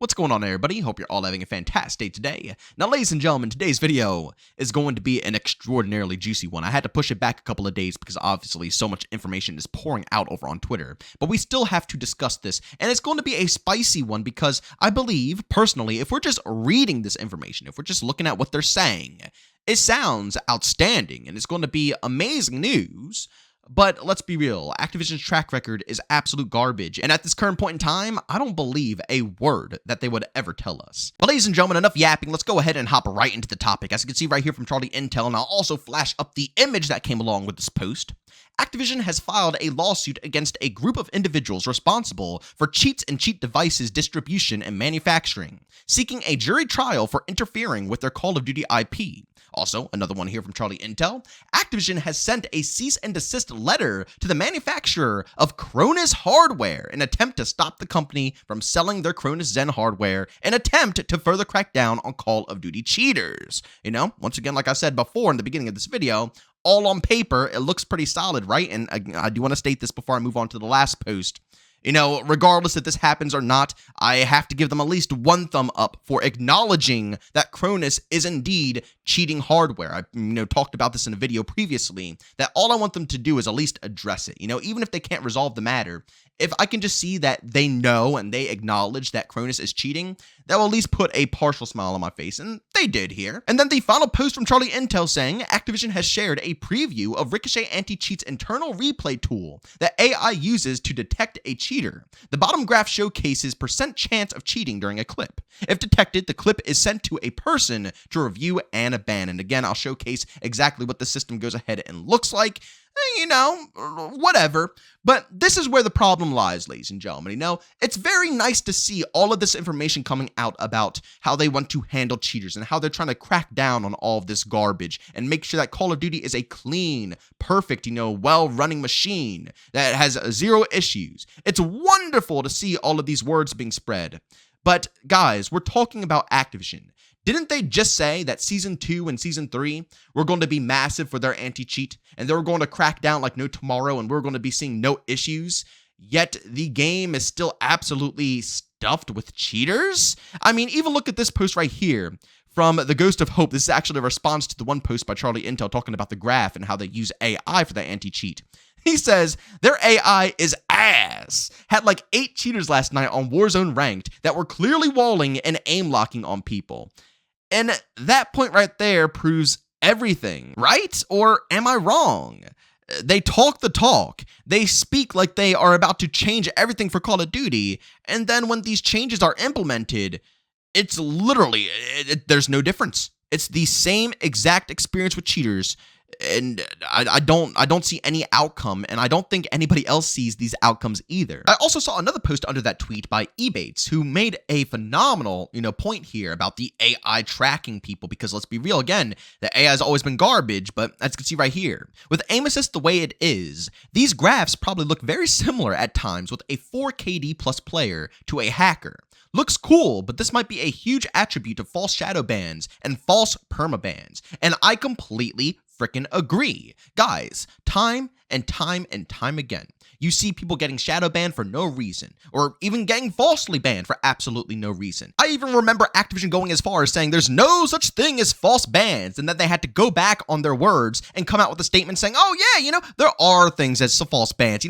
What's going on, everybody? Hope you're all having a fantastic day today. Now, ladies and gentlemen, today's video is going to be an extraordinarily juicy one. I had to push it back a couple of days because obviously so much information is pouring out over on Twitter. But we still have to discuss this, and it's going to be a spicy one because I believe, personally, if we're just reading this information, if we're just looking at what they're saying, it sounds outstanding, and it's going to be amazing news. But let's be real, Activision's track record is absolute garbage, and at this current point in time, I don't believe a word that they would ever tell us. But ladies and gentlemen, enough yapping, let's go ahead and hop right into the topic. As you can see right here from Charlie Intel, and I'll also flash up the image that came along with this post. Activision has filed a lawsuit against a group of individuals responsible for cheats and cheat devices distribution and manufacturing, seeking a jury trial for interfering with their Call of Duty IP. Also, another one here from Charlie Intel, Activision has sent a cease and desist letter to the manufacturer of Cronus hardware in an attempt to stop the company from selling their Cronus Zen hardware, an attempt to further crack down on Call of Duty cheaters. You know, once again, like I said before in the beginning of this video, all on paper, it looks pretty solid, right? And I do want to state this before I move on to the last post. You know, regardless if this happens or not, I have to give them at least one thumb up for acknowledging that Cronus is indeed cheating hardware. I talked about this in a video previously, that all I want them to do is at least address it. You know, even if they can't resolve the matter, if I can just see that they know and they acknowledge that Cronus is cheating, that will at least put a partial smile on my face, and they did here. And then the final post from Charlie Intel saying Activision has shared a preview of Ricochet Anti-Cheat's internal replay tool that AI uses to detect a cheater. The bottom graph showcases % chance of cheating during a clip. If detected, the clip is sent to a person to review and abandon. And again, I'll showcase exactly what the system goes ahead and looks like. You know, whatever. But this is where the problem lies, ladies and gentlemen. You know, it's very nice to see all of this information coming out about how they want to handle cheaters and how they're trying to crack down on all of this garbage and make sure that Call of Duty is a clean, perfect, well-running machine that has zero issues. It's wonderful to see all of these words being spread. But guys, we're talking about Activision. Didn't they just say that Season 2 and Season 3 were going to be massive for their anti-cheat, and they were going to crack down like no tomorrow, and we're going to be seeing no issues? Yet the game is still absolutely stuffed with cheaters? I mean, even look at this post right here from the Ghost of Hope. This is actually a response to the one post by Charlie Intel talking about the graph and how they use AI for that anti-cheat. He says, their AI is ass. Had like 8 cheaters last night on Warzone Ranked that were clearly walling and aim locking on people. And that point right there proves everything, right? Or am I wrong? They talk the talk. They speak like they are about to change everything for Call of Duty. And then when these changes are implemented, it's literally, there's no difference. It's the same exact experience with cheaters. And I don't see any outcome, and I don't think anybody else sees these outcomes either. I also saw another post under that tweet by Ebates, who made a phenomenal, point here about the AI tracking people, because let's be real again, the AI has always been garbage, but as you can see right here, with aim assist the way it is, these graphs probably look very similar at times with a 4KD plus player to a hacker. Looks cool, but this might be a huge attribute of false shadow bans and false permabans, and I completely freaking agree. Guys, time and time and time again, you see people getting shadow banned for no reason, or even getting falsely banned for absolutely no reason. I even remember Activision going as far as saying there's no such thing as false bans, and that they had to go back on their words and come out with a statement saying, oh yeah, there are things as false bans.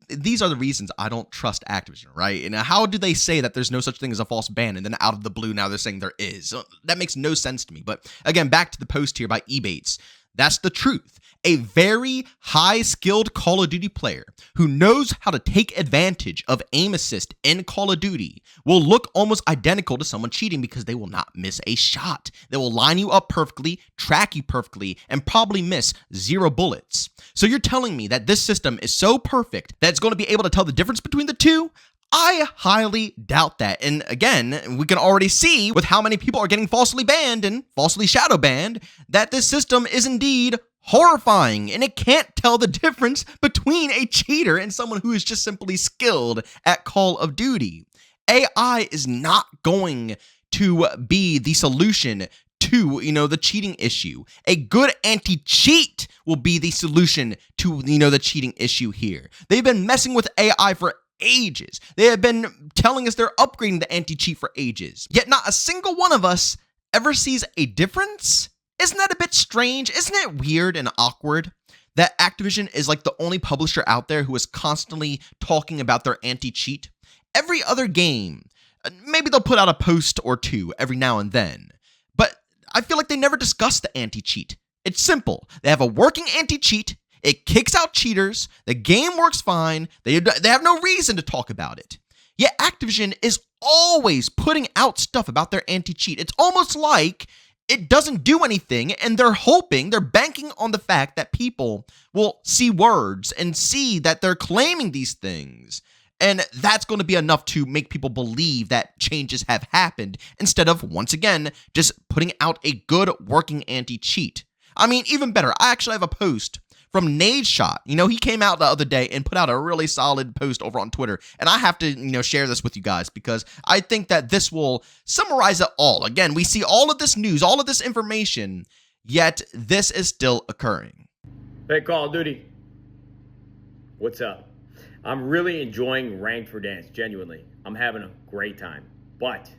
These are the reasons I don't trust Activision, right? And how do they say that there's no such thing as a false ban, and then out of the blue now they're saying there is? That makes no sense to me. But again, back to the post here by Ebates. That's the truth. A very high-skilled Call of Duty player who knows how to take advantage of aim assist in Call of Duty will look almost identical to someone cheating because they will not miss a shot. They will line you up perfectly, track you perfectly, and probably miss 0 bullets. So you're telling me that this system is so perfect that it's going to be able to tell the difference between the two? I highly doubt that. And again, we can already see with how many people are getting falsely banned and falsely shadow banned that this system is indeed horrifying, and it can't tell the difference between a cheater and someone who is just simply skilled at Call of Duty. AI is not going to be the solution to, the cheating issue. A good anti-cheat will be the solution to, the cheating issue here. They've been messing with AI for ages. They have been telling us they're upgrading the anti-cheat for ages. Yet not a single one of us ever sees a difference? Isn't that a bit strange? Isn't it weird and awkward that Activision is like the only publisher out there who is constantly talking about their anti-cheat? Every other game, maybe they'll put out a post or two every now and then, but I feel like they never discuss the anti-cheat. It's simple. They have a working anti-cheat. It kicks out cheaters. The game works fine. They have no reason to talk about it. Yet Activision is always putting out stuff about their anti-cheat. It's almost like it doesn't do anything, and they're banking on the fact that people will see words and see that they're claiming these things. And that's going to be enough to make people believe that changes have happened instead of, once again, just putting out a good working anti-cheat. I mean, even better, I actually have a post from Nadeshot. He came out the other day and put out a really solid post over on Twitter. And I have to, share this with you guys because I think that this will summarize it all. Again, we see all of this news, all of this information, yet this is still occurring. Hey, Call of Duty. What's up? I'm really enjoying Ranked for Dance, genuinely. I'm having a great time. But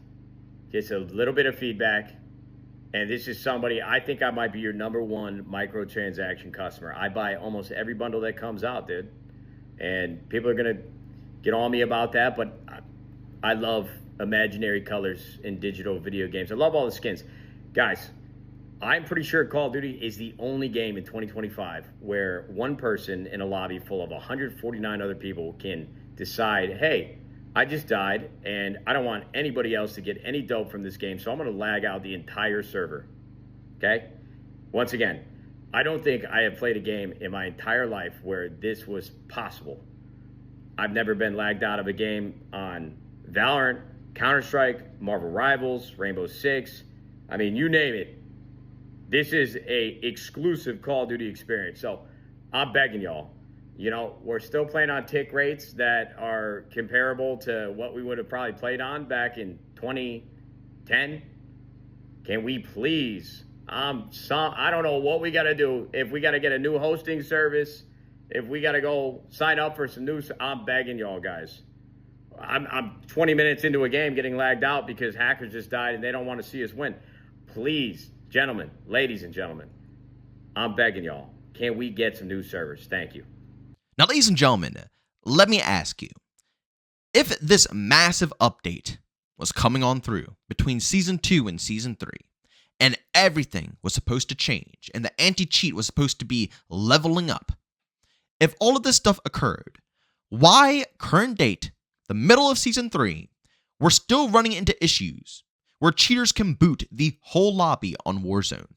just a little bit of feedback. And this is somebody, I think I might be your #1 microtransaction customer. I buy almost every bundle that comes out, dude. And people are going to get on me about that, but I love imaginary colors in digital video games. I love all the skins. Guys, I'm pretty sure Call of Duty is the only game in 2025 where one person in a lobby full of 149 other people can decide, hey, I just died, and I don't want anybody else to get any dope from this game, so I'm going to lag out the entire server, okay? Once again, I don't think I have played a game in my entire life where this was possible. I've never been lagged out of a game on Valorant, Counter-Strike, Marvel Rivals, Rainbow Six. I mean, you name it. This is a exclusive Call of Duty experience, so I'm begging y'all. We're still playing on tick rates that are comparable to what we would have probably played on back in 2010. Can we please? I don't know what we got to do. If we got to get a new hosting service, if we got to go sign up for some new, I'm begging y'all guys. I'm 20 minutes into a game getting lagged out because hackers just died and they don't want to see us win. Please, gentlemen, ladies and gentlemen, I'm begging y'all. Can we get some new servers? Thank you. Now, ladies and gentlemen, let me ask you, if this massive update was coming on through between Season 2 and Season 3, and everything was supposed to change, and the anti-cheat was supposed to be leveling up, if all of this stuff occurred, why, current date, the middle of Season 3, we're still running into issues where cheaters can boot the whole lobby on Warzone?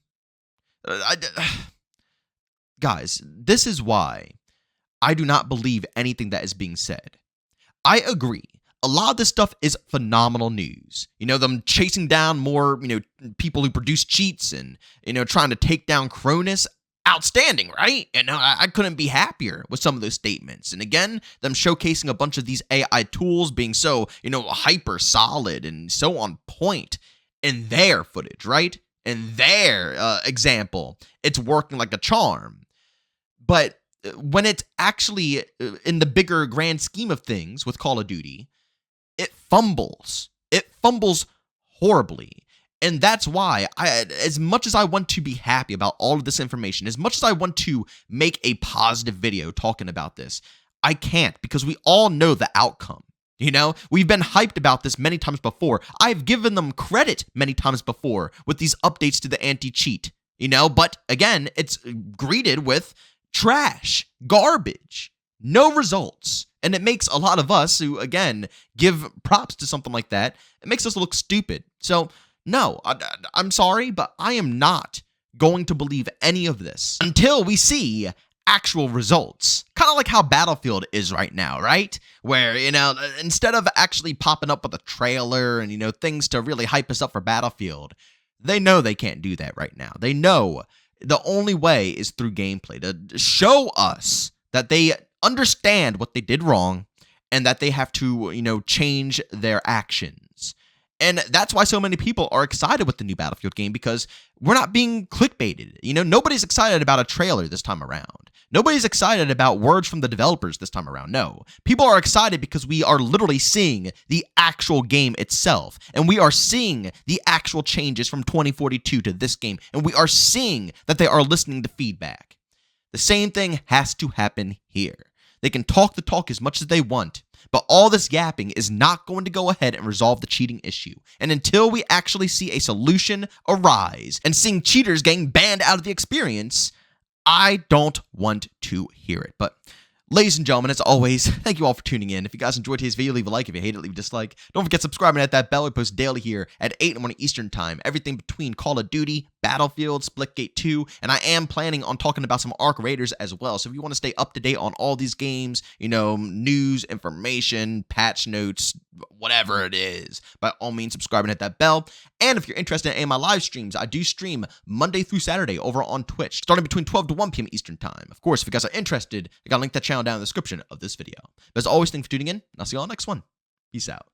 Guys, this is why I do not believe anything that is being said. I agree. A lot of this stuff is phenomenal news. Them chasing down more, people who produce cheats and, trying to take down Cronus. Outstanding, right? And I couldn't be happier with some of those statements. And again, them showcasing a bunch of these AI tools being so, hyper solid and so on point in their footage, right? In their example, it's working like a charm. But when it's actually in the bigger grand scheme of things with Call of Duty, it fumbles. It fumbles horribly. And that's why, as much as I want to be happy about all of this information, as much as I want to make a positive video talking about this, I can't because we all know the outcome. We've been hyped about this many times before. I've given them credit many times before with these updates to the anti-cheat, but again, it's greeted with trash, garbage, no results. And it makes a lot of us who, again, give props to something like that, it makes us look stupid. So, no, I'm sorry, but I am not going to believe any of this until we see actual results. Kind of like how Battlefield is right now, right? Where, instead of actually popping up with a trailer and, things to really hype us up for Battlefield, they know they can't do that right now. They know the only way is through gameplay to show us that they understand what they did wrong and that they have to, change their actions. And that's why so many people are excited with the new Battlefield game, because we're not being clickbaited. Nobody's excited about a trailer this time around. Nobody's excited about words from the developers this time around. No. People are excited because we are literally seeing the actual game itself. And we are seeing the actual changes from 2042 to this game. And we are seeing that they are listening to feedback. The same thing has to happen here. They can talk the talk as much as they want, but all this yapping is not going to go ahead and resolve the cheating issue. And until we actually see a solution arise and seeing cheaters getting banned out of the experience, I don't want to hear it. But ladies and gentlemen, as always, thank you all for tuning in. If you guys enjoyed today's video, leave a like. If you hate it, leave a dislike. Don't forget to subscribe and hit that bell. We post daily here at 8 in the morning Eastern time. Everything between Call of Duty, Battlefield, Splitgate 2, and I am planning on talking about some Arc Raiders as well. So if you want to stay up to date on all these games, news, information, patch notes, whatever it is, by all means, subscribe and hit that bell. And if you're interested in any of my live streams, I do stream Monday through Saturday over on Twitch, starting between 12 to 1 p.m. Eastern time. Of course, if you guys are interested, I got to link that channel down in the description of this video. But as always, thanks for tuning in, and I'll see you all next one. Peace out.